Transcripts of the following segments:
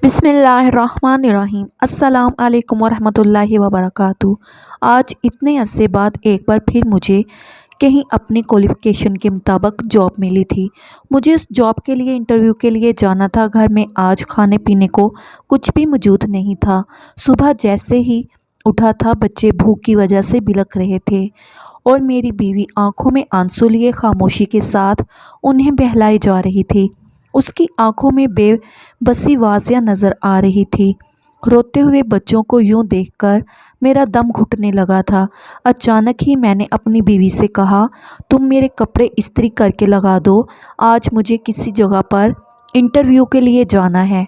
بسم اللہ الرحمن الرحیم۔ السلام علیکم ورحمۃ اللہ وبرکاتہ۔ آج اتنے عرصے بعد ایک بار پھر مجھے کہیں اپنی کوالیفیکیشن کے مطابق جاب ملی تھی۔ مجھے اس جاب کے لیے انٹرویو کے لیے جانا تھا۔ گھر میں آج کھانے پینے کو کچھ بھی موجود نہیں تھا۔ صبح جیسے ہی اٹھا تھا بچے بھوک کی وجہ سے بلک رہے تھے اور میری بیوی آنکھوں میں آنسو لیے خاموشی کے ساتھ انہیں بہلائی جا رہی تھی۔ اس کی آنکھوں میں بے بسی واضح نظر آ رہی تھی۔ روتے ہوئے بچوں کو یوں دیکھ کر میرا دم گھٹنے لگا تھا۔ اچانک ہی میں نے اپنی بیوی سے کہا، تم میرے کپڑے استری کر کے لگا دو، آج مجھے کسی جگہ پر انٹرویو کے لیے جانا ہے۔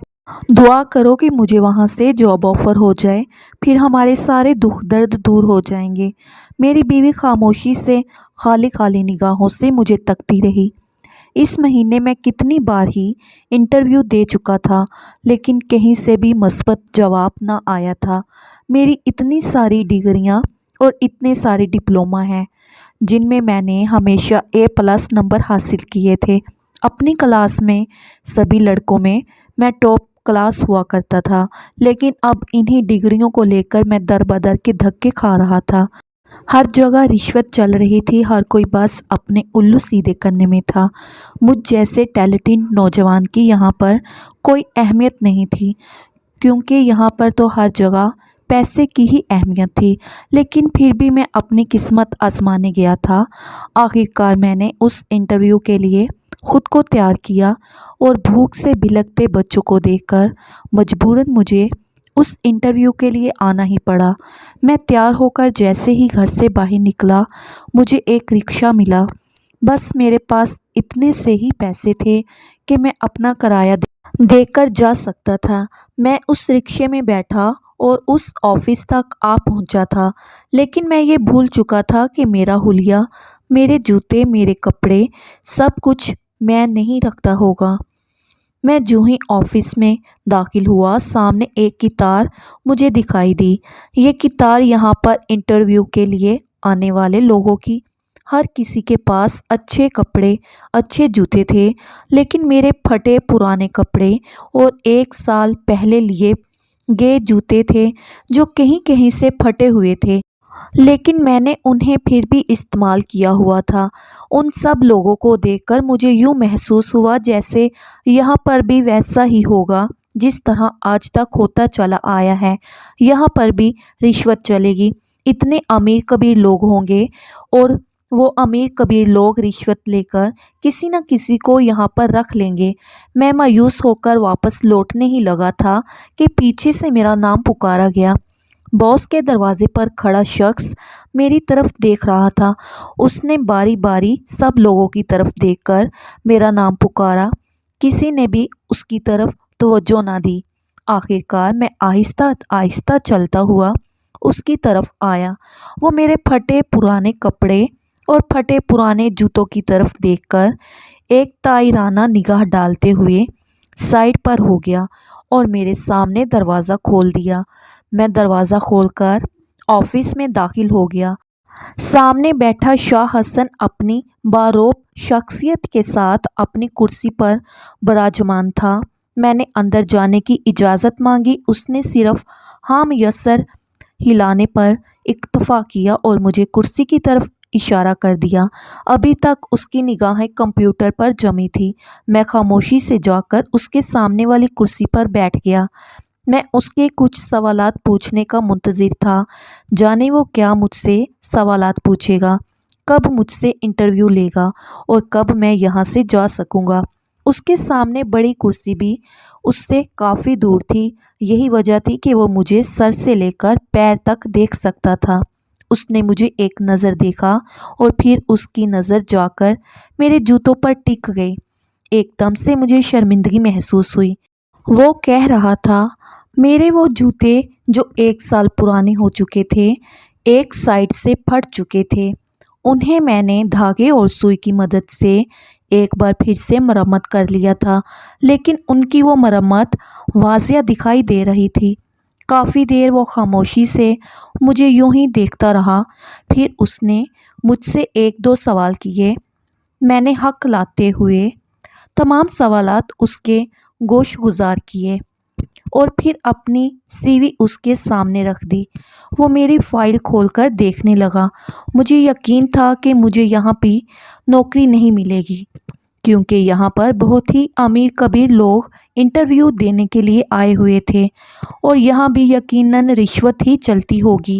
دعا کرو کہ مجھے وہاں سے جاب آفر ہو جائے، پھر ہمارے سارے دکھ درد دور ہو جائیں گے۔ میری بیوی خاموشی سے خالی خالی نگاہوں سے مجھے تکتی رہی۔ اس مہینے میں کتنی بار ہی انٹرویو دے چکا تھا لیکن کہیں سے بھی مثبت جواب نہ آیا تھا۔ میری اتنی ساری ڈگریاں اور اتنے سارے ڈپلومہ ہیں جن میں نے ہمیشہ A+ نمبر حاصل کیے تھے۔ اپنی کلاس میں سبھی لڑکوں میں ٹاپ کلاس ہوا کرتا تھا، لیکن اب انہی ڈگریوں کو لے کر میں در بدر کے دھکے کھا رہا تھا۔ ہر جگہ رشوت چل رہی تھی، ہر کوئی بس اپنے الو سیدھے کرنے میں تھا۔ مجھ جیسے ٹیلنٹڈ نوجوان کی یہاں پر کوئی اہمیت نہیں تھی، کیونکہ یہاں پر تو ہر جگہ پیسے کی ہی اہمیت تھی۔ لیکن پھر بھی میں اپنی قسمت آزمانے گیا تھا۔ آخرکار میں نے اس انٹرویو کے لیے خود کو تیار کیا اور بھوک سے بلکتے بچوں کو دیکھ کر مجبوراً مجھے اس انٹرویو کے لیے آنا ہی پڑا۔ میں تیار ہو کر جیسے ہی گھر سے باہر نکلا، مجھے ایک رکشہ ملا۔ بس میرے پاس اتنے سے ہی پیسے تھے کہ میں اپنا کرایہ دے کر جا سکتا تھا۔ میں اس رکشے میں بیٹھا اور اس آفس تک آ پہنچا تھا، لیکن میں یہ بھول چکا تھا کہ میرا حلیہ، میرے جوتے، میرے کپڑے، سب کچھ میں نہیں رکھتا ہوگا۔ میں جوں ہی آفس میں داخل ہوا، سامنے ایک قطار مجھے دکھائی دی۔ یہ قطار یہاں پر انٹرویو کے لیے آنے والے لوگوں کی۔ ہر کسی کے پاس اچھے کپڑے، اچھے جوتے تھے، لیکن میرے پھٹے پرانے کپڑے اور 1 سال پہلے لیے گئے جوتے تھے جو کہیں کہیں سے پھٹے ہوئے تھے، لیکن میں نے انہیں پھر بھی استعمال کیا ہوا تھا۔ ان سب لوگوں کو دیکھ کر مجھے یوں محسوس ہوا جیسے یہاں پر بھی ویسا ہی ہوگا جس طرح آج تک ہوتا چلا آیا ہے۔ یہاں پر بھی رشوت چلے گی، اتنے امیر کبیر لوگ ہوں گے اور وہ امیر کبیر لوگ رشوت لے کر کسی نہ کسی کو یہاں پر رکھ لیں گے۔ میں مایوس ہو کر واپس لوٹنے ہی لگا تھا کہ پیچھے سے میرا نام پکارا گیا۔ باس کے دروازے پر کھڑا شخص میری طرف دیکھ رہا تھا۔ اس نے باری باری سب لوگوں کی طرف دیکھ کر میرا نام پکارا، کسی نے بھی اس کی طرف توجہ نہ دی۔ آخرکار میں آہستہ آہستہ چلتا ہوا اس کی طرف آیا۔ وہ میرے پھٹے پرانے کپڑے اور پھٹے پرانے جوتوں کی طرف دیکھ کر ایک تائرانہ نگاہ ڈالتے ہوئے سائڈ پر ہو گیا اور میرے سامنے دروازہ کھول دیا۔ میں دروازہ کھول کر آفس میں داخل ہو گیا۔ سامنے بیٹھا شاہ حسن اپنی باروب شخصیت کے ساتھ اپنی کرسی پر براجمان تھا۔ میں نے اندر جانے کی اجازت مانگی۔ اس نے صرف ہاں یا سر ہلانے پر اکتفا کیا اور مجھے کرسی کی طرف اشارہ کر دیا۔ ابھی تک اس کی نگاہیں کمپیوٹر پر جمی تھی۔ میں خاموشی سے جا کر اس کے سامنے والی کرسی پر بیٹھ گیا۔ میں اس کے کچھ سوالات پوچھنے کا منتظر تھا۔ جانے وہ کیا مجھ سے سوالات پوچھے گا، کب مجھ سے انٹرویو لے گا اور کب میں یہاں سے جا سکوں گا۔ اس کے سامنے بڑی کرسی بھی اس سے کافی دور تھی، یہی وجہ تھی کہ وہ مجھے سر سے لے کر پیر تک دیکھ سکتا تھا۔ اس نے مجھے ایک نظر دیکھا اور پھر اس کی نظر جا کر میرے جوتوں پر ٹک گئی۔ ایک دم سے مجھے شرمندگی محسوس ہوئی۔ وہ کہہ رہا تھا، میرے وہ جوتے جو 1 سال پرانے ہو چکے تھے، ایک سائڈ سے پھٹ چکے تھے، انہیں میں نے دھاگے اور سوئی کی مدد سے ایک بار پھر سے مرمت کر لیا تھا، لیکن ان کی وہ مرمت واضح دکھائی دے رہی تھی۔ کافی دیر وہ خاموشی سے مجھے یوں ہی دیکھتا رہا، پھر اس نے مجھ سے 1-2 سوال کیے۔ میں نے حق لاتے ہوئے تمام سوالات اس کے گوش گزار کیے۔ اور پھر اپنی سی وی اس کے سامنے رکھ دی۔ وہ میری فائل کھول کر دیکھنے لگا۔ مجھے یقین تھا کہ مجھے یہاں بھی نوکری نہیں ملے گی، کیونکہ یہاں پر بہت ہی امیر کبیر لوگ انٹرویو دینے کے لیے آئے ہوئے تھے اور یہاں بھی یقیناً رشوت ہی چلتی ہوگی۔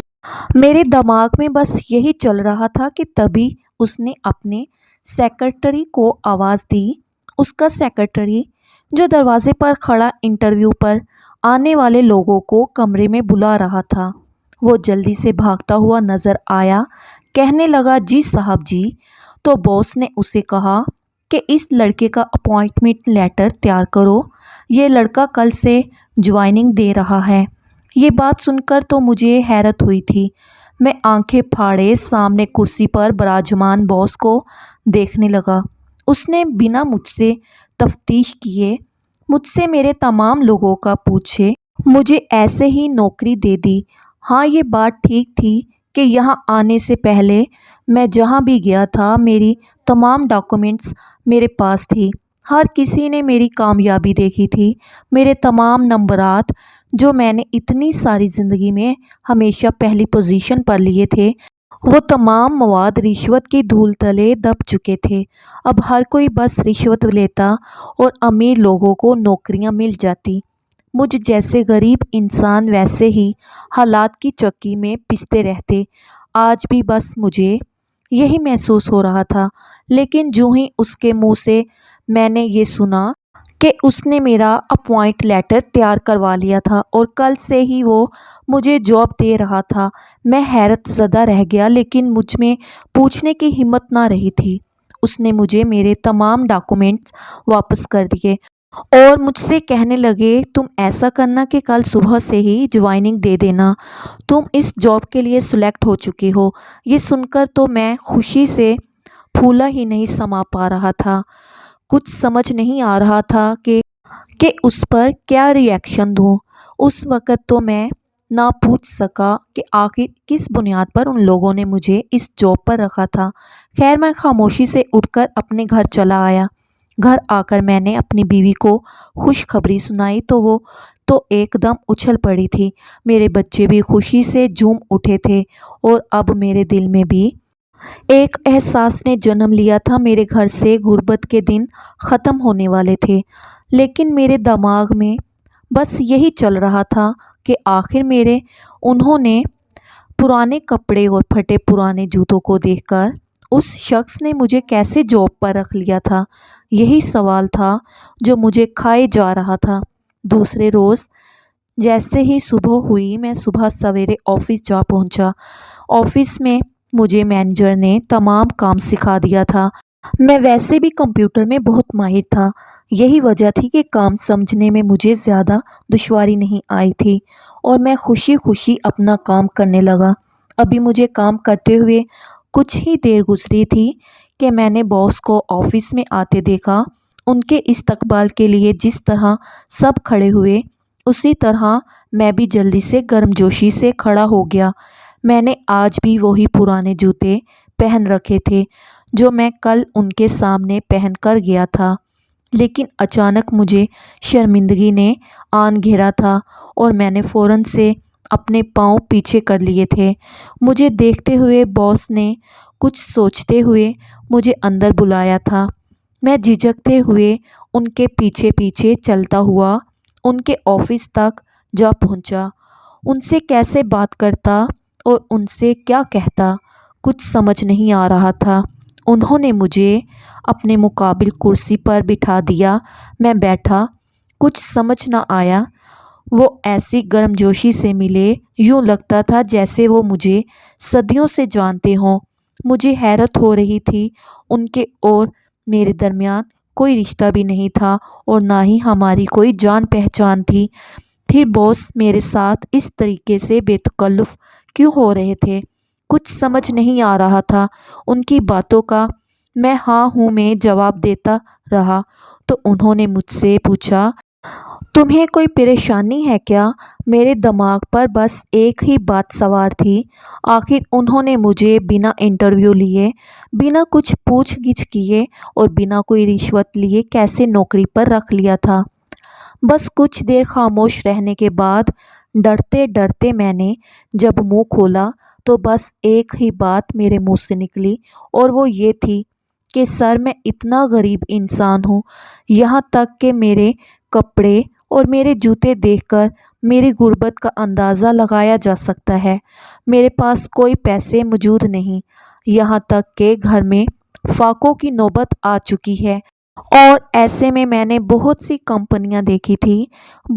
میرے دماغ میں بس یہی چل رہا تھا کہ تبھی اس نے اپنے سیکرٹری کو آواز دی۔ اس کا سیکرٹری، جو دروازے پر کھڑا انٹرویو پر آنے والے لوگوں کو کمرے میں بلا رہا تھا، وہ جلدی سے بھاگتا ہوا نظر آیا۔ کہنے لگا، جی صاحب جی۔ تو باس نے اسے کہا کہ اس لڑکے کا اپوائنٹمنٹ لیٹر تیار کرو، یہ لڑکا کل سے جوائننگ دے رہا ہے۔ یہ بات سن کر تو مجھے حیرت ہوئی تھی۔ میں آنکھیں پھاڑے سامنے کرسی پر براجمان باس کو دیکھنے لگا۔ اس نے بنا مجھ سے تفتیش کیے، مجھ سے میرے تمام لوگوں کا پوچھے، مجھے ایسے ہی نوکری دے دی۔ ہاں، یہ بات ٹھیک تھی کہ یہاں آنے سے پہلے میں جہاں بھی گیا تھا میری تمام ڈاکومنٹس میرے پاس تھی۔ ہر کسی نے میری کامیابی دیکھی تھی۔ میرے تمام نمبرات جو میں نے اتنی ساری زندگی میں ہمیشہ پہلی پوزیشن پر لیے تھے، وہ تمام مواد رشوت کی دھول تلے دب چکے تھے۔ اب ہر کوئی بس رشوت لیتا اور امیر لوگوں کو نوکریاں مل جاتی۔ مجھ جیسے غریب انسان ویسے ہی حالات کی چکی میں پستے رہتے۔ آج بھی بس مجھے یہی محسوس ہو رہا تھا، لیکن جو ہی اس کے منہ سے میں نے یہ سنا کہ اس نے میرا اپوائنٹ لیٹر تیار کروا لیا تھا اور کل سے ہی وہ مجھے جاب دے رہا تھا، میں حیرت زدہ رہ گیا، لیکن مجھ میں پوچھنے کی ہمت نہ رہی تھی۔ اس نے مجھے میرے تمام ڈاکومنٹس واپس کر دیے اور مجھ سے کہنے لگے، تم ایسا کرنا کہ کل صبح سے ہی جوائننگ دے دینا، تم اس جاب کے لیے سلیکٹ ہو چکی ہو۔ یہ سن کر تو میں خوشی سے پھولا ہی نہیں سما پا رہا تھا۔ کچھ سمجھ نہیں آ رہا تھا کہ اس پر کیا ری ایکشن دوں۔ اس وقت تو میں نہ پوچھ سکا کہ آخر کس بنیاد پر ان لوگوں نے مجھے اس جاب پر رکھا تھا۔ خیر، میں خاموشی سے اٹھ کر اپنے گھر چلا آیا۔ گھر آ کر میں نے اپنی بیوی کو خوشخبری سنائی تو وہ تو ایک دم اچھل پڑی تھی۔ میرے بچے بھی خوشی سے جھوم اٹھے تھے اور اب میرے دل میں بھی ایک احساس نے جنم لیا تھا۔ میرے گھر سے غربت کے دن ختم ہونے والے تھے، لیکن میرے دماغ میں بس یہی چل رہا تھا کہ آخر میرے انہوں نے پرانے کپڑے اور پھٹے پرانے جوتوں کو دیکھ کر اس شخص نے مجھے کیسے جاب پر رکھ لیا تھا۔ یہی سوال تھا جو مجھے کھائے جا رہا تھا۔ دوسرے روز جیسے ہی صبح ہوئی، میں صبح سویرے آفس جا پہنچا۔ آفس میں مجھے مینیجر نے تمام کام سکھا دیا تھا۔ میں ویسے بھی کمپیوٹر میں بہت ماہر تھا، یہی وجہ تھی کہ کام سمجھنے میں مجھے زیادہ دشواری نہیں آئی تھی اور میں خوشی خوشی اپنا کام کرنے لگا۔ ابھی مجھے کام کرتے ہوئے کچھ ہی دیر گزری تھی کہ میں نے باس کو آفس میں آتے دیکھا۔ ان کے استقبال کے لیے جس طرح سب کھڑے ہوئے، اسی طرح میں بھی جلدی سے گرم جوشی سے کھڑا ہو گیا۔ میں نے آج بھی وہی پرانے جوتے پہن رکھے تھے جو میں کل ان کے سامنے پہن کر گیا تھا، لیکن اچانک مجھے شرمندگی نے آن گھیرا تھا اور میں نے فوراً سے اپنے پاؤں پیچھے کر لیے تھے۔ مجھے دیکھتے ہوئے باس نے کچھ سوچتے ہوئے مجھے اندر بلایا تھا۔ میں جھجکتے ہوئے ان کے پیچھے پیچھے چلتا ہوا ان کے آفس تک جا پہنچا۔ ان سے کیسے بات کرتا اور ان سے کیا کہتا، کچھ سمجھ نہیں آ رہا تھا۔ انہوں نے مجھے اپنے مقابل کرسی پر بٹھا دیا۔ میں بیٹھا، کچھ سمجھ نہ آیا۔ وہ ایسی گرم جوشی سے ملے، یوں لگتا تھا جیسے وہ مجھے صدیوں سے جانتے ہوں۔ مجھے حیرت ہو رہی تھی، ان کے اور میرے درمیان کوئی رشتہ بھی نہیں تھا اور نہ ہی ہماری کوئی جان پہچان تھی، پھر باس میرے ساتھ اس طریقے سے بے تکلف کیوں ہو رہے تھے؟ کچھ سمجھ نہیں آ رہا تھا۔ ان کی باتوں کا میں ہاں ہوں میں جواب دیتا رہا تو انہوں نے مجھ سے پوچھا، تمہیں کوئی پریشانی ہے کیا؟ میرے دماغ پر بس ایک ہی بات سوار تھی، آخر انہوں نے مجھے بنا انٹرویو لیے، بنا کچھ پوچھ گچھ کیے اور بنا کوئی رشوت لیے کیسے نوکری پر رکھ لیا تھا؟ بس کچھ دیر خاموش رہنے کے بعد ڈرتے ڈرتے میں نے جب منہ کھولا تو بس ایک ہی بات میرے منہ سے نکلی، اور وہ یہ تھی کہ سر میں اتنا غریب انسان ہوں، یہاں تک کہ میرے کپڑے اور میرے جوتے دیکھ کر میری غربت کا اندازہ لگایا جا سکتا ہے۔ میرے پاس کوئی پیسے موجود نہیں، یہاں تک کہ گھر میں فاقوں کی نوبت آ چکی ہے۔ اور ایسے میں نے بہت سی کمپنیاں دیکھی تھی،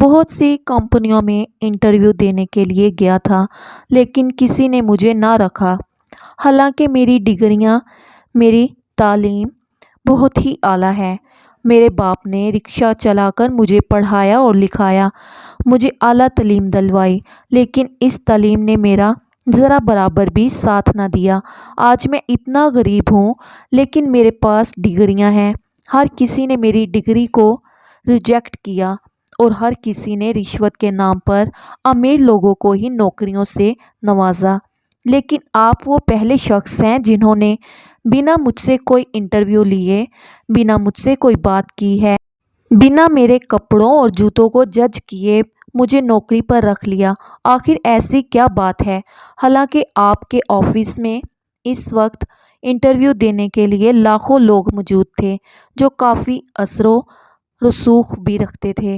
بہت سی کمپنیوں میں انٹرویو دینے کے لیے گیا تھا، لیکن کسی نے مجھے نہ رکھا، حالانکہ میری ڈگریاں، میری تعلیم بہت ہی اعلیٰ ہے۔ میرے باپ نے رکشہ چلا کر مجھے پڑھایا اور لکھایا، مجھے اعلیٰ تعلیم دلوائی، لیکن اس تعلیم نے میرا ذرا برابر بھی ساتھ نہ دیا۔ آج میں اتنا غریب ہوں، لیکن میرے پاس ڈگریاں ہیں۔ ہر کسی نے میری ڈگری کو ریجیکٹ کیا، اور ہر کسی نے رشوت کے نام پر امیر لوگوں کو ہی نوکریوں سے نوازا، لیکن آپ وہ پہلے شخص ہیں جنہوں نے بنا مجھ سے کوئی انٹرویو لیے، بنا مجھ سے کوئی بات کی ہے، بنا میرے کپڑوں اور جوتوں کو جج کیے مجھے نوکری پر رکھ لیا۔ آخر ایسی کیا بات ہے؟ حالانکہ آپ کے آفس میں اس وقت انٹرویو دینے کے لیے لاکھوں لوگ موجود تھے، جو کافی اثر و رسوخ بھی رکھتے تھے،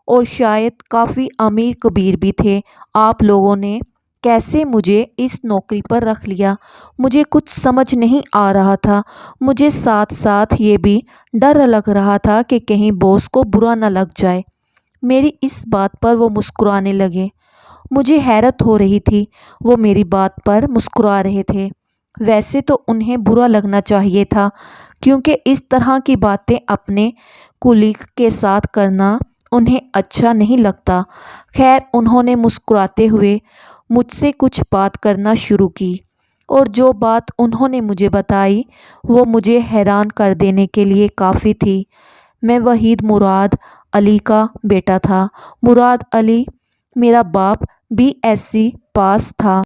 اور شاید کافی امیر کبیر بھی تھے۔ آپ لوگوں نے کیسے مجھے اس نوکری پر رکھ لیا؟ مجھے کچھ سمجھ نہیں آ رہا تھا۔ مجھے ساتھ ساتھ یہ بھی ڈر لگ رہا تھا کہ کہیں باس کو برا نہ لگ جائے۔ میری اس بات پر وہ مسکرانے لگے۔ مجھے حیرت ہو رہی تھی، وہ میری بات پر مسکرا رہے تھے۔ ویسے تو انہیں برا لگنا چاہیے تھا، کیونکہ اس طرح کی باتیں اپنے کولیگ کے ساتھ کرنا انہیں اچھا نہیں لگتا۔ خیر، انہوں نے مسکراتے ہوئے مجھ سے کچھ بات کرنا شروع کی، اور جو بات انہوں نے مجھے بتائی وہ مجھے حیران کر دینے کے لیے کافی تھی۔ میں وحید مراد علی کا بیٹا تھا۔ مراد علی، میرا باپ BSc پاس تھا۔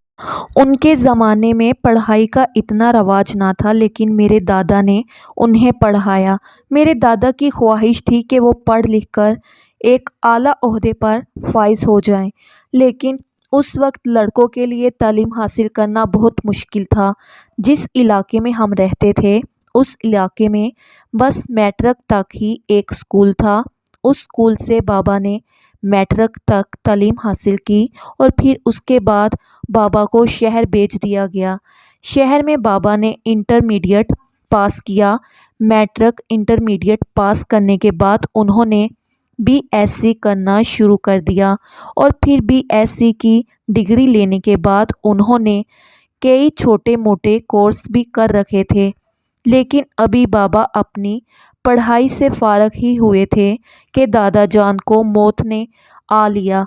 ان کے زمانے میں پڑھائی کا اتنا رواج نہ تھا، لیکن میرے دادا نے انہیں پڑھایا۔ میرے دادا کی خواہش تھی کہ وہ پڑھ لکھ کر ایک اعلیٰ عہدے پر فائز ہو جائیں، لیکن اس وقت لڑکوں کے لیے تعلیم حاصل کرنا بہت مشکل تھا۔ جس علاقے میں ہم رہتے تھے، اس علاقے میں بس میٹرک تک ہی ایک اسکول تھا۔ اس اسکول سے بابا نے میٹرک تک تعلیم حاصل کی، اور پھر اس کے بعد بابا کو شہر بھیج دیا گیا۔ شہر میں بابا نے انٹرمیڈیٹ پاس کیا۔ میٹرک انٹرمیڈیٹ پاس کرنے کے بعد انہوں نے BSc کرنا شروع کر دیا، اور پھر BSc کی ڈگری لینے کے بعد انہوں نے کئی چھوٹے موٹے کورس بھی کر رکھے تھے، لیکن ابھی بابا اپنی پڑھائی سے فارغ ہی ہوئے تھے کہ دادا جان کو موت نے آ لیا،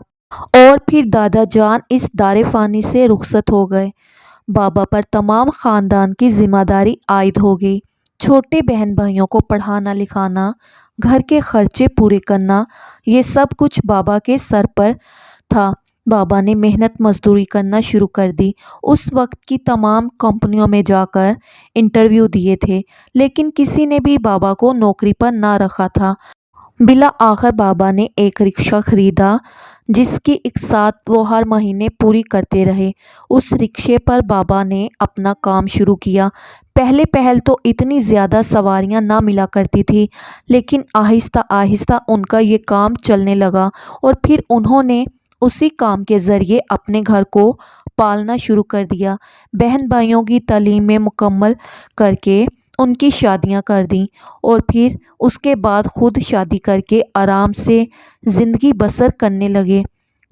اور پھر دادا جان اس دار فانی سے رخصت ہو گئے۔ بابا پر تمام خاندان کی ذمہ داری عائد ہو گئی۔ چھوٹے بہن بھائیوں کو پڑھانا لکھانا، گھر کے خرچے پورے کرنا، یہ سب کچھ بابا کے سر پر تھا۔ بابا نے محنت مزدوری کرنا شروع کر دی۔ اس وقت کی تمام کمپنیوں میں جا کر انٹرویو دیے تھے، لیکن کسی نے بھی بابا کو نوکری پر نہ رکھا تھا۔ بالآخر بابا نے ایک رکشہ خریدا، جس کی اقساط وہ ہر مہینے پوری کرتے رہے۔ اس رکشے پر بابا نے اپنا کام شروع کیا۔ پہل تو اتنی زیادہ سواریاں نہ ملا کرتی تھی، لیکن آہستہ آہستہ ان کا یہ کام چلنے لگا، اور پھر انہوں نے اسی کام کے ذریعے اپنے گھر کو پالنا شروع کر دیا۔ بہن بھائیوں کی تعلیمیں مکمل کر کے ان کی شادیاں کر دیں، اور پھر اس کے بعد خود شادی کر کے آرام سے زندگی بسر کرنے لگے۔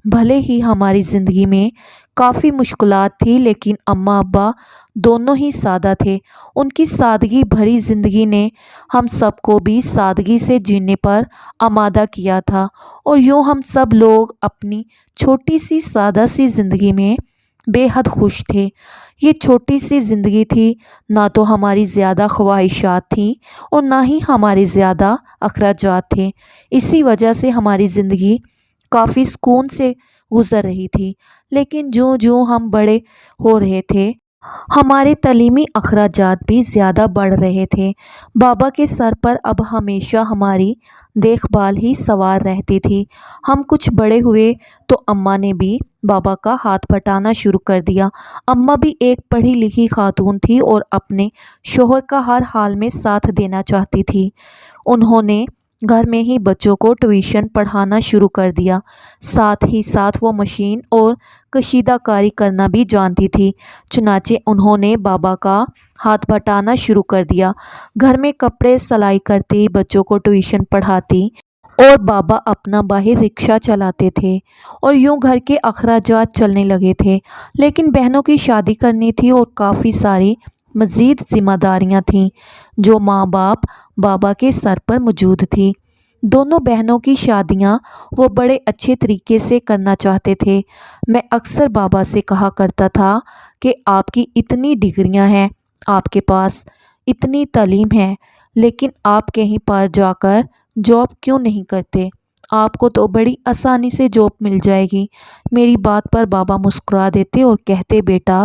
بھلے ہی ہماری زندگی میں کافی مشکلات تھی، لیکن اماں ابا دونوں ہی سادہ تھے۔ ان کی سادگی بھری زندگی نے ہم سب کو بھی سادگی سے جینے پر آمادہ کیا تھا، اور یوں ہم سب لوگ اپنی چھوٹی سی سادہ سی زندگی میں بے حد خوش تھے۔ یہ چھوٹی سی زندگی تھی، نہ تو ہماری زیادہ خواہشات تھیں اور نہ ہی ہمارے زیادہ اخراجات تھے۔ اسی وجہ سے ہماری زندگی کافی سکون سے گزر رہی تھی، لیکن جوں جوں ہم بڑے ہو رہے تھے ہمارے تعلیمی اخراجات بھی زیادہ بڑھ رہے تھے۔ بابا کے سر پر اب ہمیشہ ہماری دیکھ بھال ہی سوار رہتی تھی۔ ہم کچھ بڑے ہوئے تو اماں نے بھی بابا کا ہاتھ بٹانا شروع کر دیا۔ اماں بھی ایک پڑھی لکھی خاتون تھی اور اپنے شوہر کا ہر حال میں ساتھ دینا چاہتی تھی۔ انہوں نے گھر میں ہی بچوں کو ٹیوشن پڑھانا شروع کر دیا، ساتھ ہی ساتھ وہ مشین اور کشیدہ کاری کرنا بھی جانتی تھی۔ چنانچہ انہوں نے بابا کا ہاتھ بٹانا شروع کر دیا، گھر میں کپڑے سلائی کرتی، بچوں کو ٹیوشن پڑھاتی اور بابا اپنا باہر رکشہ چلاتے تھے، اور یوں گھر کے اخراجات چلنے لگے تھے۔ لیکن بہنوں کی شادی کرنی تھی اور کافی ساری مزید ذمہ داریاں تھیں جو ماں باپ بابا کے سر پر موجود تھی۔ دونوں بہنوں کی شادیاں وہ بڑے اچھے طریقے سے کرنا چاہتے تھے۔ میں اکثر بابا سے کہا کرتا تھا کہ آپ کی اتنی ڈگریاں ہیں، آپ کے پاس اتنی تعلیم ہے، لیکن آپ کہیں پر جا کر جاب کیوں نہیں کرتے؟ آپ کو تو بڑی آسانی سے جاب مل جائے گی۔ میری بات پر بابا مسکرا دیتے اور کہتے، بیٹا،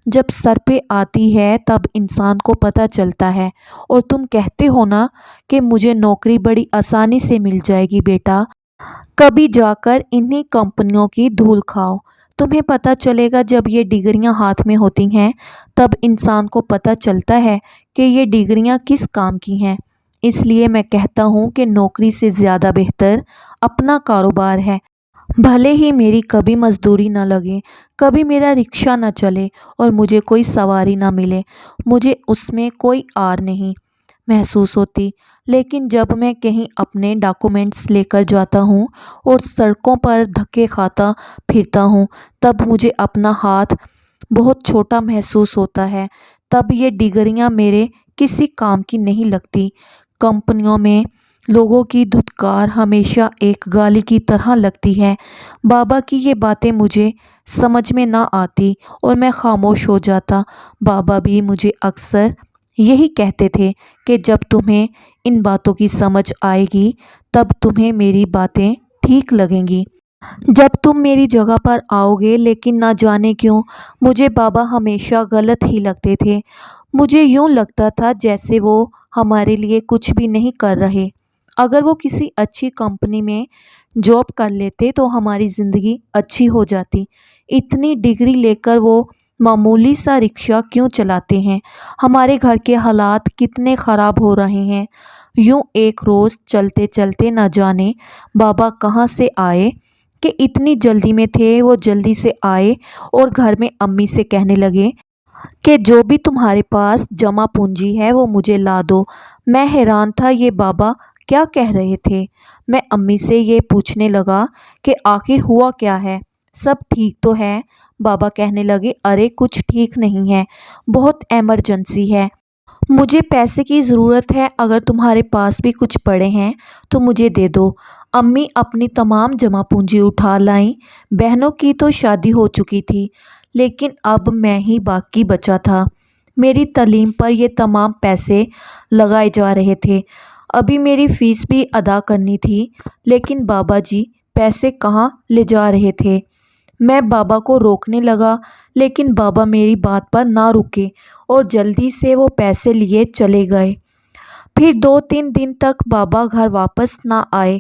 جب سر پہ آتی ہے تب انسان کو پتہ چلتا ہے، اور تم کہتے ہو نا کہ مجھے نوکری بڑی آسانی سے مل جائے گی۔ بیٹا، کبھی جا کر انہی کمپنیوں کی دھول کھاؤ، تمہیں پتہ چلے گا۔ جب یہ ڈگریاں ہاتھ میں ہوتی ہیں تب انسان کو پتہ چلتا ہے کہ یہ ڈگریاں کس کام کی ہیں۔ اس لیے میں کہتا ہوں کہ نوکری سے زیادہ بہتر اپنا کاروبار ہے۔ بھلے ہی میری کبھی مزدوری نہ لگے، کبھی میرا رکشہ نہ چلے اور مجھے کوئی سواری نہ ملے، مجھے اس میں کوئی آر نہیں محسوس ہوتی، لیکن جب میں کہیں اپنے ڈاکومنٹس لے کر جاتا ہوں اور سڑکوں پر دھکے کھاتا پھرتا ہوں تب مجھے اپنا ہاتھ بہت چھوٹا محسوس ہوتا ہے۔ تب یہ ڈگریاں میرے کسی کام کی نہیں لگتی۔ کمپنیوں میں لوگوں کی دھتکار ہمیشہ ایک گالی کی طرح لگتی ہے۔ بابا کی یہ باتیں مجھے سمجھ میں نہ آتی اور میں خاموش ہو جاتا۔ بابا بھی مجھے اکثر یہی کہتے تھے کہ جب تمہیں ان باتوں کی سمجھ آئے گی تب تمہیں میری باتیں ٹھیک لگیں گی، جب تم میری جگہ پر آؤ گے۔ لیکن نہ جانے کیوں مجھے بابا ہمیشہ غلط ہی لگتے تھے۔ مجھے یوں لگتا تھا جیسے وہ ہمارے لیے کچھ بھی نہیں کر رہے۔ اگر وہ کسی اچھی کمپنی میں جاب کر لیتے تو ہماری زندگی اچھی ہو جاتی۔ اتنی ڈگری لے کر وہ معمولی سا رکشہ کیوں چلاتے ہیں؟ ہمارے گھر کے حالات کتنے خراب ہو رہے ہیں۔ یوں ایک روز چلتے چلتے نہ جانے بابا کہاں سے آئے کہ اتنی جلدی میں تھے، وہ جلدی سے آئے اور گھر میں امی سے کہنے لگے کہ جو بھی تمہارے پاس جمع پونجی ہے وہ مجھے لا دو۔ میں حیران تھا، یہ بابا کیا کہہ رہے تھے؟ میں امی سے یہ پوچھنے لگا کہ آخر ہوا کیا ہے، سب ٹھیک تو ہے؟ بابا کہنے لگے، ارے کچھ ٹھیک نہیں ہے، بہت ایمرجنسی ہے، مجھے پیسے کی ضرورت ہے، اگر تمہارے پاس بھی کچھ پڑے ہیں تو مجھے دے دو۔ امی اپنی تمام جمع پونجی اٹھا لائیں۔ بہنوں کی تو شادی ہو چکی تھی، لیکن اب میں ہی باقی بچا تھا۔ میری تعلیم پر یہ تمام پیسے لگائے جا رہے تھے، ابھی میری فیس بھی ادا کرنی تھی، لیکن بابا جی پیسے کہاں لے جا رہے تھے؟ میں بابا کو روکنے لگا، لیکن بابا میری بات پر نہ رکے اور جلدی سے وہ پیسے لیے چلے گئے۔ پھر 2-3 دن تک بابا گھر واپس نہ آئے۔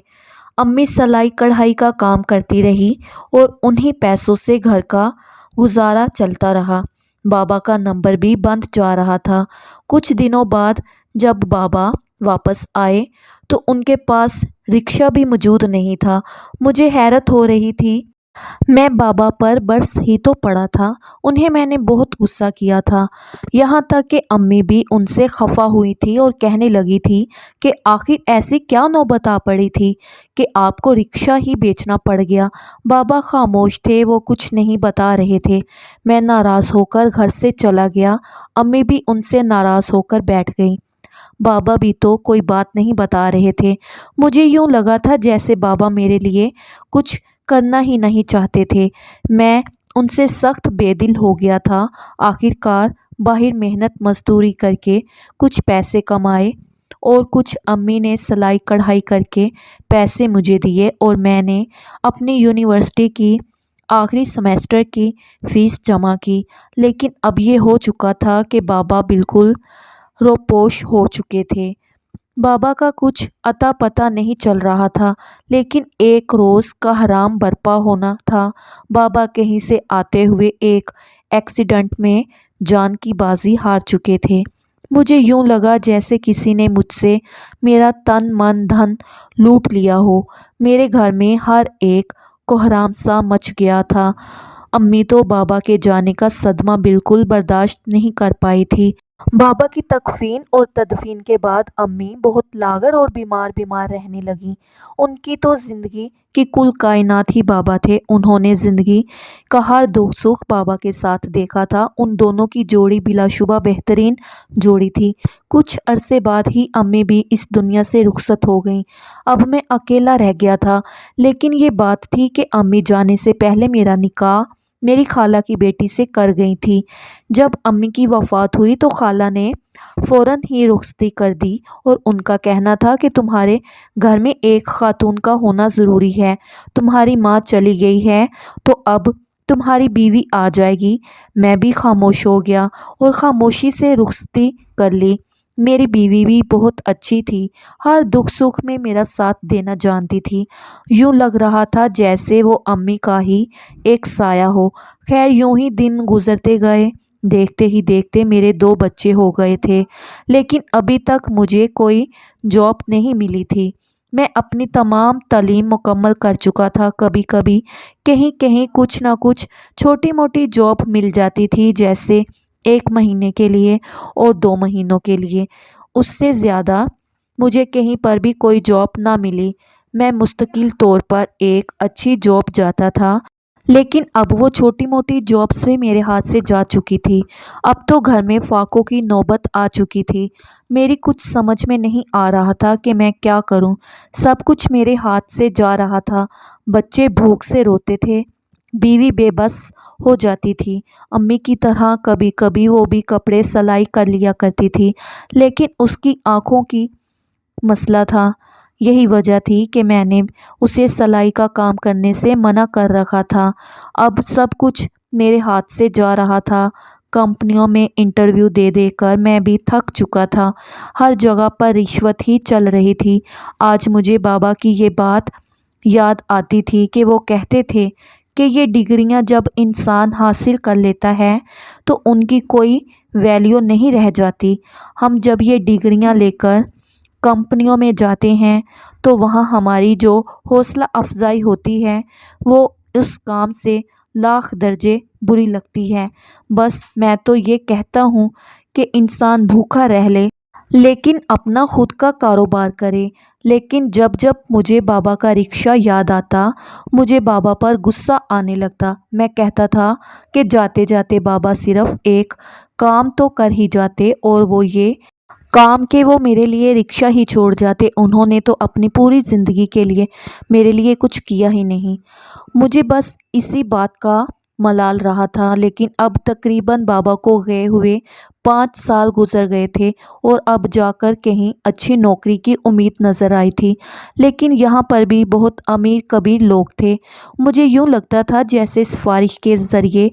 امی سلائی کڑھائی کا کام کرتی رہی اور انہی پیسوں سے گھر کا گزارا چلتا رہا۔ بابا کا نمبر بھی بند جا رہا تھا۔ کچھ دنوں بعد جب بابا واپس آئے تو ان کے پاس رکشہ بھی موجود نہیں تھا۔ مجھے حیرت ہو رہی تھی، میں بابا پر برس ہی تو پڑا تھا، انہیں میں نے بہت غصہ کیا تھا، یہاں تک کہ امی بھی ان سے خفا ہوئی تھی اور کہنے لگی تھی کہ آخر ایسی کیا نوبت آ پڑی تھی کہ آپ کو رکشہ ہی بیچنا پڑ گیا۔ بابا خاموش تھے، وہ کچھ نہیں بتا رہے تھے۔ میں ناراض ہو کر گھر سے چلا گیا، امی بھی ان سے ناراض ہو کر بیٹھ گئیں۔ بابا بھی تو کوئی بات نہیں بتا رہے تھے۔ مجھے یوں لگا تھا جیسے بابا میرے لیے کچھ کرنا ہی نہیں چاہتے تھے۔ میں ان سے سخت بے دل ہو گیا تھا۔ آخر کار باہر محنت مزدوری کر کے کچھ پیسے کمائے اور کچھ امی نے سلائی کڑھائی کر کے پیسے مجھے دیے اور میں نے اپنی یونیورسٹی کی آخری سیمسٹر کی فیس جمع کی، لیکن اب یہ ہو چکا تھا کہ بابا بالکل روپوش ہو چکے تھے۔ بابا کا کچھ اتا پتہ نہیں چل رہا تھا، لیکن ایک روز کا حرام برپا ہونا تھا۔ بابا کہیں سے آتے ہوئے ایک ایکسیڈنٹ میں جان کی بازی ہار چکے تھے۔ مجھے یوں لگا جیسے کسی نے مجھ سے میرا تن من دھن لوٹ لیا ہو۔ میرے گھر میں ہر ایک کوہرام سا مچ گیا تھا۔ امی تو بابا کے جانے کا صدمہ بالکل برداشت نہیں کر پائی تھی۔ بابا کی تکفین اور تدفین کے بعد امی بہت لاغر اور بیمار رہنے لگیں۔ ان کی تو زندگی کی کل کائنات ہی بابا تھے۔ انہوں نے زندگی کا ہر دکھ سکھ بابا کے ساتھ دیکھا تھا۔ ان دونوں کی جوڑی بلا شبہ بہترین جوڑی تھی۔ کچھ عرصے بعد ہی امی بھی اس دنیا سے رخصت ہو گئیں۔ اب میں اکیلا رہ گیا تھا، لیکن یہ بات تھی کہ امی جانے سے پہلے میرا نکاح میری خالہ کی بیٹی سے کر گئی تھی۔ جب امی کی وفات ہوئی تو خالہ نے فوراً ہی رخصتی کر دی اور ان کا کہنا تھا کہ تمہارے گھر میں ایک خاتون کا ہونا ضروری ہے۔ تمہاری ماں چلی گئی ہے تو اب تمہاری بیوی آ جائے گی۔ میں بھی خاموش ہو گیا اور خاموشی سے رخصتی کر لی۔ میری بیوی بھی بہت اچھی تھی، ہر دکھ سکھ میں میرا ساتھ دینا جانتی تھی۔ یوں لگ رہا تھا جیسے وہ امی کا ہی ایک سایہ ہو۔ خیر یوں ہی دن گزرتے گئے۔ دیکھتے ہی دیکھتے میرے 2 بچے ہو گئے تھے، لیکن ابھی تک مجھے کوئی جاب نہیں ملی تھی۔ میں اپنی تمام تعلیم مکمل کر چکا تھا۔ کبھی کبھی کہیں کچھ نہ کچھ چھوٹی موٹی جاب مل جاتی تھی، جیسے 1 مہینے کے لیے اور 2 مہینوں کے لیے۔ اس سے زیادہ مجھے کہیں پر بھی کوئی جاب نہ ملی۔ میں مستقل طور پر ایک اچھی جاب جاتا تھا، لیکن اب وہ چھوٹی موٹی جابس بھی میرے ہاتھ سے جا چکی تھی۔ اب تو گھر میں فاقوں کی نوبت آ چکی تھی۔ میری کچھ سمجھ میں نہیں آ رہا تھا کہ میں کیا کروں۔ سب کچھ میرے ہاتھ سے جا رہا تھا۔ بچے بھوک سے روتے تھے، بیوی بے بس ہو جاتی تھی۔ امی کی طرح کبھی کبھی وہ بھی کپڑے سلائی کر لیا کرتی تھی، لیکن اس کی آنکھوں کی مسئلہ تھا۔ یہی وجہ تھی کہ میں نے اسے سلائی کا کام کرنے سے منع کر رکھا تھا۔ اب سب کچھ میرے ہاتھ سے جا رہا تھا۔ کمپنیوں میں انٹرویو دے دے کر میں بھی تھک چکا تھا۔ ہر جگہ پر رشوت ہی چل رہی تھی۔ آج مجھے بابا کی یہ بات یاد آتی تھی کہ وہ کہتے تھے کہ یہ ڈگریاں جب انسان حاصل کر لیتا ہے تو ان کی کوئی ویلیو نہیں رہ جاتی۔ ہم جب یہ ڈگریاں لے کر کمپنیوں میں جاتے ہیں تو وہاں ہماری جو حوصلہ افزائی ہوتی ہے وہ اس کام سے لاکھ درجے بری لگتی ہے۔ بس میں تو یہ کہتا ہوں کہ انسان بھوکا رہ لے لیکن اپنا خود کا کاروبار کرے۔ لیکن جب مجھے بابا کا رکشہ یاد آتا، مجھے بابا پر غصہ آنے لگتا۔ میں کہتا تھا کہ جاتے جاتے بابا صرف ایک کام تو کر ہی جاتے، اور وہ یہ کام کہ وہ میرے لیے رکشہ ہی چھوڑ جاتے۔ انہوں نے تو اپنی پوری زندگی کے لیے میرے لیے کچھ کیا ہی نہیں۔ مجھے بس اسی بات کا ملال رہا تھا۔ لیکن اب تقریباً بابا کو گئے ہوئے 5 سال گزر گئے تھے اور اب جا کر کہیں اچھی نوکری کی امید نظر آئی تھی، لیکن یہاں پر بھی بہت امیر کبیر لوگ تھے۔ مجھے یوں لگتا تھا جیسے سفارش کے ذریعے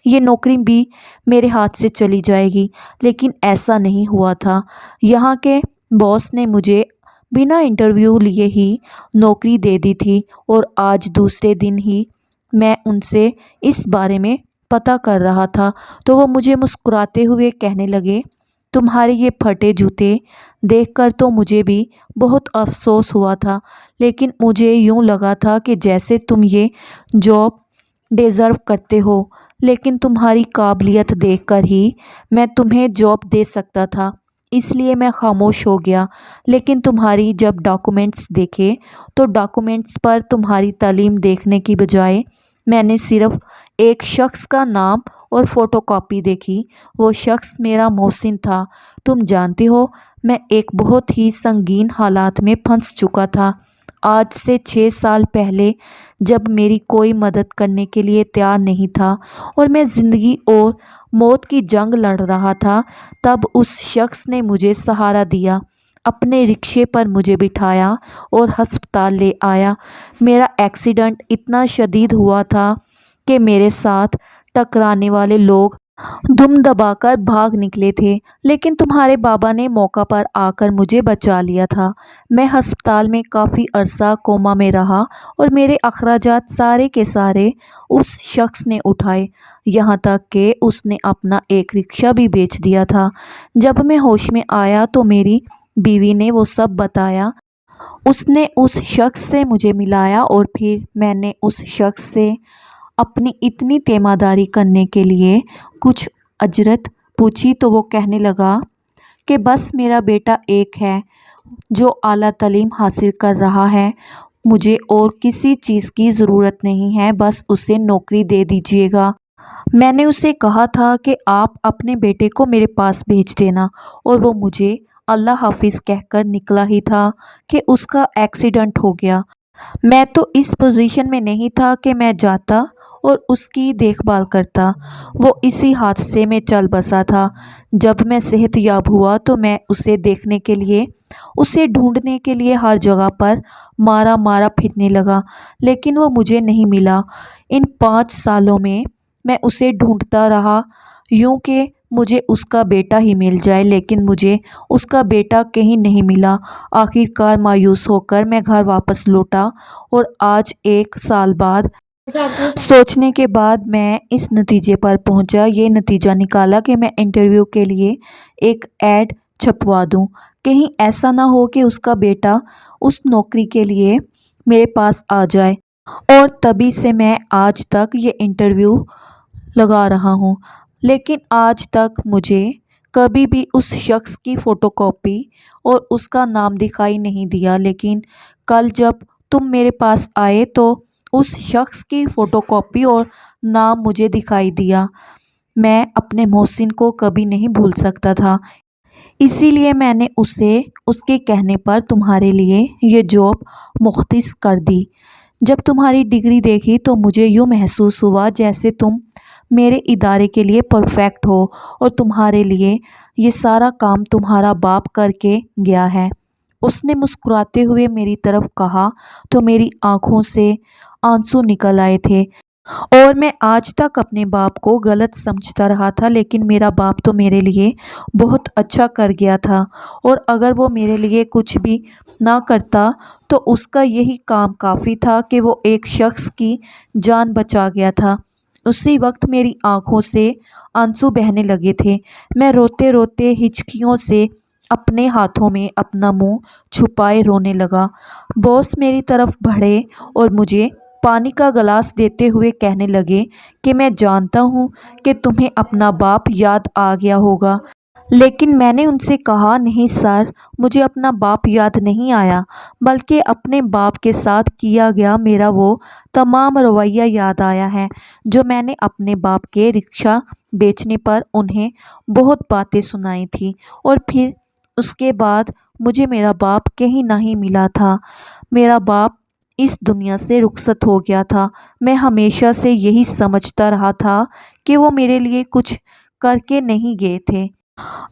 یہ نوکری بھی میرے ہاتھ سے چلی جائے گی، لیکن ایسا نہیں ہوا تھا۔ یہاں کے باس نے مجھے بنا انٹرویو لیے ہی نوکری دے دی تھی، اور آج دوسرے دن ہی میں ان سے اس بارے میں پتہ کر رہا تھا تو وہ مجھے مسکراتے ہوئے کہنے لگے، تمہارے یہ پھٹے جوتے دیکھ کر تو مجھے بھی بہت افسوس ہوا تھا، لیکن مجھے یوں لگا تھا کہ جیسے تم یہ جاب ڈیزرو کرتے ہو، لیکن تمہاری قابلیت دیکھ کر ہی میں تمہیں جاب دے سکتا تھا، اس لیے میں خاموش ہو گیا۔ لیکن تمہاری جب ڈاکومنٹس دیکھے تو ڈاکومنٹس پر تمہاری تعلیم دیکھنے کی بجائے میں نے صرف ایک شخص کا نام اور فوٹو کاپی دیکھی۔ وہ شخص میرا محسن تھا۔ تم جانتے ہو میں ایک بہت ہی سنگین حالات میں پھنس چکا تھا۔ آج سے 6 سال پہلے جب میری کوئی مدد کرنے کے لیے تیار نہیں تھا اور میں زندگی اور موت کی جنگ لڑ رہا تھا، تب اس شخص نے مجھے سہارا دیا، اپنے رکشے پر مجھے بٹھایا اور ہسپتال لے آیا۔ میرا ایکسیڈنٹ اتنا شدید ہوا تھا کہ میرے ساتھ ٹکرانے والے لوگ دم دبا کر بھاگ نکلے تھے، لیکن تمہارے بابا نے موقع پر آ کر مجھے بچا لیا تھا۔ میں ہسپتال میں کافی عرصہ کوما میں رہا اور میرے اخراجات سارے کے سارے اس شخص نے اٹھائے، یہاں تک کہ اس نے اپنا ایک رکشہ بھی بیچ دیا تھا۔ جب میں ہوش میں آیا تو میری بیوی نے وہ سب بتایا۔ اس نے اس شخص سے مجھے ملایا اور پھر میں نے اس شخص سے اپنی اتنی تیمارداری کرنے کے لیے کچھ اجرت پوچھی تو وہ کہنے لگا کہ بس میرا بیٹا ایک ہے جو اعلیٰ تعلیم حاصل کر رہا ہے، مجھے اور کسی چیز کی ضرورت نہیں ہے، بس اسے نوکری دے دیجیے گا۔ میں نے اسے کہا تھا کہ آپ اپنے بیٹے کو میرے پاس بھیج دینا، اور وہ مجھے اللہ حافظ کہہ کر نکلا ہی تھا کہ اس کا ایکسیڈنٹ ہو گیا۔ میں تو اس پوزیشن میں نہیں تھا کہ میں جاتا اور اس کی دیکھ بھال کرتا، وہ اسی حادثے میں چل بسا تھا۔ جب میں صحت یاب ہوا تو میں اسے دیکھنے کے لیے، اسے ڈھونڈنے کے لیے ہر جگہ پر مارا مارا پھرنے لگا، لیکن وہ مجھے نہیں ملا۔ ان 5 سالوں میں اسے ڈھونڈتا رہا یوں کہ مجھے اس کا بیٹا ہی مل جائے، لیکن مجھے اس کا بیٹا کہیں نہیں ملا۔ آخر کار مایوس ہو کر میں گھر واپس لوٹا، اور آج 1 سال بعد سوچنے کے بعد میں اس نتیجے پر پہنچا، یہ نتیجہ نکالا کہ میں انٹرویو کے لیے ایک ایڈ چھپوا دوں، کہیں ایسا نہ ہو کہ اس کا بیٹا اس نوکری کے لیے میرے پاس آ جائے۔ اور تبھی سے میں آج تک یہ انٹرویو لگا رہا ہوں، لیکن آج تک مجھے کبھی بھی اس شخص کی فوٹو کاپی اور اس کا نام دکھائی نہیں دیا، لیکن کل جب تم میرے پاس آئے تو اس شخص کی فوٹو کاپی اور نام مجھے دکھائی دیا۔ میں اپنے محسن کو کبھی نہیں بھول سکتا تھا، اسی لیے میں نے اسے اس کے کہنے پر تمہارے لیے یہ جاب مختص کر دی۔ جب تمہاری ڈگری دیکھی تو مجھے یوں محسوس ہوا جیسے تم میرے ادارے کے لیے پرفیکٹ ہو، اور تمہارے لیے یہ سارا کام تمہارا باپ کر کے گیا ہے۔ اس نے مسکراتے ہوئے میری طرف کہا تو میری آنکھوں سے آنسو نکل آئے تھے، اور میں آج تک اپنے باپ کو غلط سمجھتا رہا تھا، لیکن میرا باپ تو میرے لیے بہت اچھا کر گیا تھا، اور اگر وہ میرے لیے کچھ بھی نہ کرتا تو اس کا یہی کام کافی تھا کہ وہ ایک شخص کی جان بچا گیا تھا۔ اسی وقت میری آنکھوں سے آنسو بہنے لگے تھے، میں روتے روتے ہچکیوں سے اپنے ہاتھوں میں اپنا منہ چھپائے رونے لگا۔ باس میری طرف بڑھے اور مجھے پانی کا گلاس دیتے ہوئے کہنے لگے کہ میں جانتا ہوں کہ تمہیں اپنا باپ یاد آ گیا ہوگا، لیکن میں نے ان سے کہا نہیں سر، مجھے اپنا باپ یاد نہیں آیا، بلکہ اپنے باپ کے ساتھ کیا گیا میرا وہ تمام رویہ یاد آیا ہے جو میں نے اپنے باپ کے رکشہ بیچنے پر انہیں بہت باتیں سنائی تھیں، اور پھر اس کے بعد مجھے میرا باپ کہیں نہیں ملا تھا۔ میرا باپ اس دنیا سے رخصت ہو گیا تھا۔ میں ہمیشہ سے یہی سمجھتا رہا تھا کہ وہ میرے لیے کچھ کر کے نہیں گئے تھے۔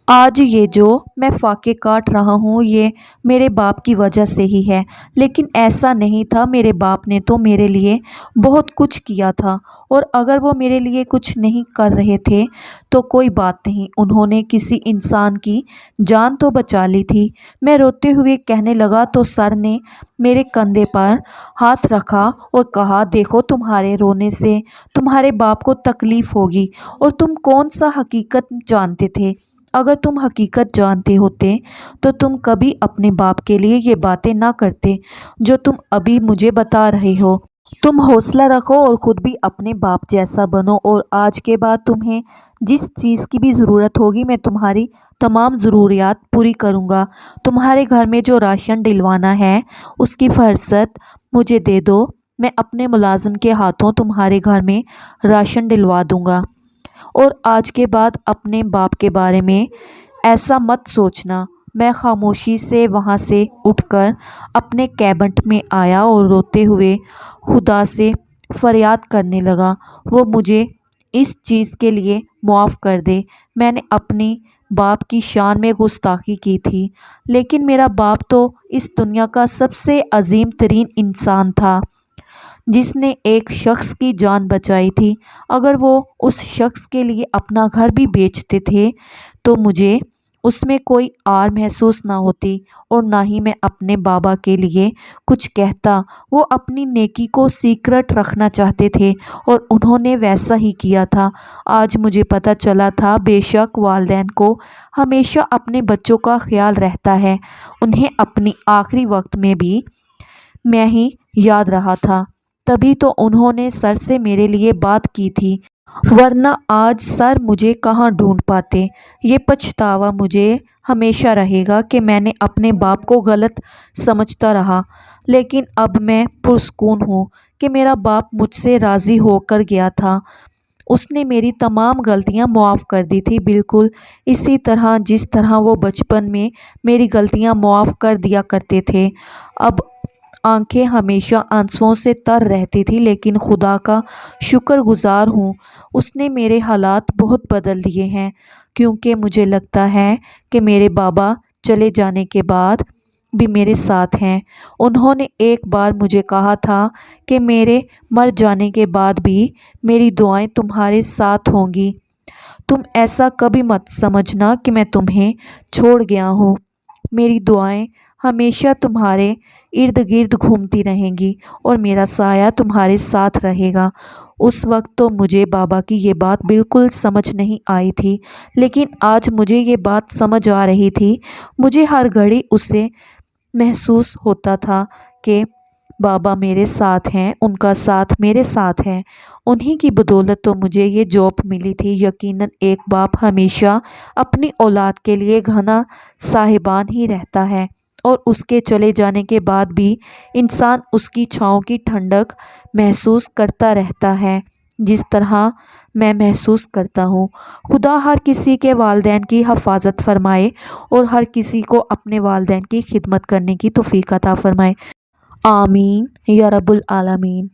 آج یہ جو میں فاقے کاٹ رہا ہوں یہ میرے باپ کی وجہ سے ہی ہے، لیکن ایسا نہیں تھا، میرے باپ نے تو میرے لیے بہت کچھ کیا تھا، اور اگر وہ میرے لیے کچھ نہیں کر رہے تھے تو کوئی بات نہیں، انہوں نے کسی انسان کی جان تو بچا لی تھی۔ میں روتے ہوئے کہنے لگا تو سر نے میرے کندھے پر ہاتھ رکھا اور کہا دیکھو تمہارے رونے سے تمہارے باپ کو تکلیف ہوگی، اور تم کون سا حقیقت جانتے تھے؟ اگر تم حقیقت جانتے ہوتے تو تم کبھی اپنے باپ کے لیے یہ باتیں نہ کرتے جو تم ابھی مجھے بتا رہے ہو۔ تم حوصلہ رکھو اور خود بھی اپنے باپ جیسا بنو، اور آج کے بعد تمہیں جس چیز کی بھی ضرورت ہوگی میں تمہاری تمام ضروریات پوری کروں گا۔ تمہارے گھر میں جو راشن ڈلوانا ہے اس کی فہرست مجھے دے دو، میں اپنے ملازم کے ہاتھوں تمہارے گھر میں راشن ڈلوا دوں گا، اور آج کے بعد اپنے باپ کے بارے میں ایسا مت سوچنا۔ میں خاموشی سے وہاں سے اٹھ کر اپنے کیبن میں آیا اور روتے ہوئے خدا سے فریاد کرنے لگا وہ مجھے اس چیز کے لیے معاف کر دے، میں نے اپنی باپ کی شان میں گستاخی کی تھی، لیکن میرا باپ تو اس دنیا کا سب سے عظیم ترین انسان تھا جس نے ایک شخص کی جان بچائی تھی، اگر وہ اس شخص کے لیے اپنا گھر بھی بیچتے تھے تو مجھے اس میں کوئی آر محسوس نہ ہوتی اور نہ ہی میں اپنے بابا کے لیے کچھ کہتا۔ وہ اپنی نیکی کو سیکرٹ رکھنا چاہتے تھے اور انہوں نے ویسا ہی کیا تھا۔ آج مجھے پتہ چلا تھا بے شک والدین کو ہمیشہ اپنے بچوں کا خیال رہتا ہے، انہیں اپنی آخری وقت میں بھی میں ہی یاد رہا تھا، تبھی تو انہوں نے سر سے میرے لیے بات کی تھی، ورنہ آج سر مجھے کہاں ڈھونڈ پاتے۔ یہ پچھتاوا مجھے ہمیشہ رہے گا کہ میں نے اپنے باپ کو غلط سمجھتا رہا، لیکن اب میں پرسکون ہوں کہ میرا باپ مجھ سے راضی ہو کر گیا تھا۔ اس نے میری تمام غلطیاں معاف کر دی تھی، بالکل اسی طرح جس طرح وہ بچپن میں میری غلطیاں معاف کر دیا کرتے تھے۔ اب آنکھیں ہمیشہ آنسوؤں سے تر رہتی تھی، لیکن خدا کا شکر گزار ہوں اس نے میرے حالات بہت بدل دیے ہیں، کیونکہ مجھے لگتا ہے کہ میرے بابا چلے جانے کے بعد بھی میرے ساتھ ہیں۔ انہوں نے ایک بار مجھے کہا تھا کہ میرے مر جانے کے بعد بھی میری دعائیں تمہارے ساتھ ہوں گی، تم ایسا کبھی مت سمجھنا کہ میں تمہیں چھوڑ گیا ہوں، میری دعائیں ہمیشہ تمہارے ارد گرد گھومتی رہیں گی اور میرا سایہ تمہارے ساتھ رہے گا۔ اس وقت تو مجھے بابا کی یہ بات بالکل سمجھ نہیں آئی تھی، لیکن آج مجھے یہ بات سمجھ آ رہی تھی۔ مجھے ہر گھڑی اسے محسوس ہوتا تھا کہ بابا میرے ساتھ ہیں، ان کا ساتھ میرے ساتھ ہے، انہی کی بدولت تو مجھے یہ جاب ملی تھی۔ یقیناً ایک باپ ہمیشہ اپنی اولاد کے لیے گھنا صاحبان ہی رہتا ہے، اور اس کے چلے جانے کے بعد بھی انسان اس کی چھاؤں کی ٹھنڈک محسوس کرتا رہتا ہے، جس طرح میں محسوس کرتا ہوں۔ خدا ہر کسی کے والدین کی حفاظت فرمائے اور ہر کسی کو اپنے والدین کی خدمت کرنے کی توفیق عطا فرمائے، آمین یا رب العالمین۔